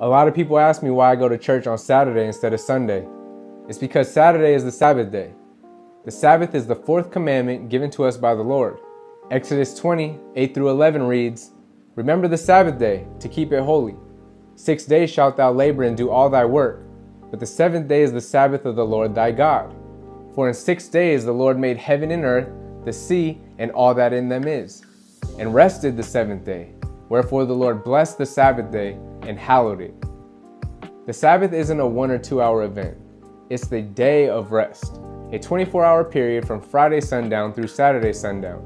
A lot of people ask me why I go to church on Saturday instead of Sunday. It's because Saturday is the Sabbath day. The Sabbath is the fourth commandment given to us by the Lord. Exodus 20, 8 through 11 reads, "Remember the Sabbath day, to keep it holy. 6 days shalt thou labor and do all thy work, but the seventh day is the Sabbath of the Lord thy God. For in 6 days the Lord made heaven and earth, the sea, and all that in them is, and rested the seventh day. Wherefore the Lord blessed the Sabbath day and hallowed it." The Sabbath isn't a 1 or 2 hour event. It's the day of rest, a 24-hour period from Friday sundown through Saturday sundown.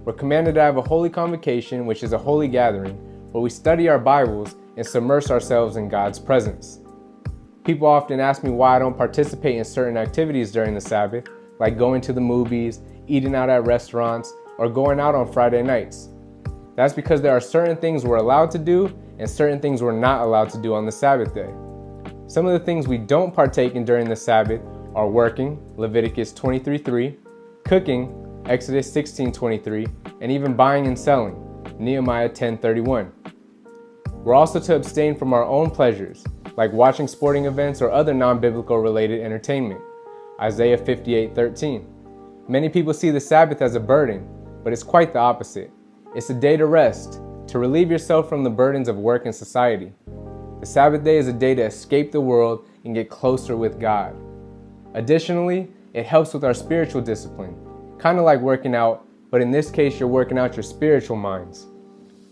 We're commanded to have a holy convocation, which is a holy gathering, where we study our Bibles and submerge ourselves in God's presence. People often ask me why I don't participate in certain activities during the Sabbath, like going to the movies, eating out at restaurants, or going out on Friday nights. That's because there are certain things we're allowed to do and certain things we're not allowed to do on the Sabbath day. Some of the things we don't partake in during the Sabbath are working, Leviticus 23:3, cooking, Exodus 16:23, and even buying and selling, Nehemiah 10:31. We're also to abstain from our own pleasures, like watching sporting events or other non-biblical related entertainment, Isaiah 58:13. Many people see the Sabbath as a burden, but it's quite the opposite. It's a day to rest, to relieve yourself from the burdens of work and society. The Sabbath day is a day to escape the world and get closer with God. Additionally, it helps with our spiritual discipline, kind of like working out, but in this case, you're working out your spiritual minds.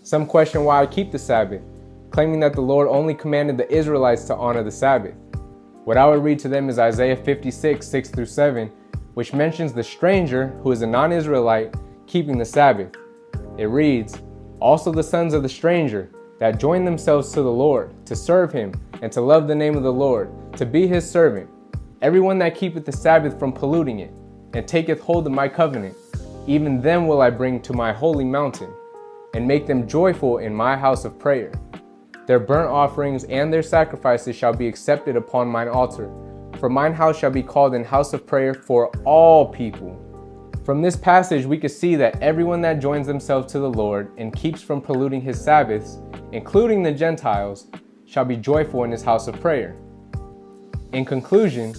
Some question why I keep the Sabbath, claiming that the Lord only commanded the Israelites to honor the Sabbath. What I would read to them is Isaiah 56, 6 through 7, which mentions the stranger, who is a non-Israelite, keeping the Sabbath. It reads, "Also the sons of the stranger, that join themselves to the Lord, to serve him, and to love the name of the Lord, to be his servant. Everyone that keepeth the Sabbath from polluting it, and taketh hold of my covenant, even them will I bring to my holy mountain, and make them joyful in my house of prayer. Their burnt offerings and their sacrifices shall be accepted upon mine altar, for mine house shall be called an house of prayer for all people." From this passage, we can see that everyone that joins themselves to the Lord and keeps from polluting his Sabbaths, including the Gentiles, shall be joyful in his house of prayer. In conclusion,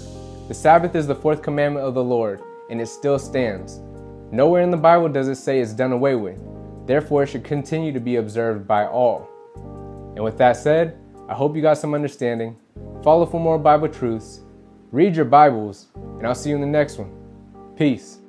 the Sabbath is the fourth commandment of the Lord, and it still stands. Nowhere in the Bible does it say it's done away with. Therefore, it should continue to be observed by all. And with that said, I hope you got some understanding. Follow for more Bible truths. Read your Bibles, and I'll see you in the next one. Peace.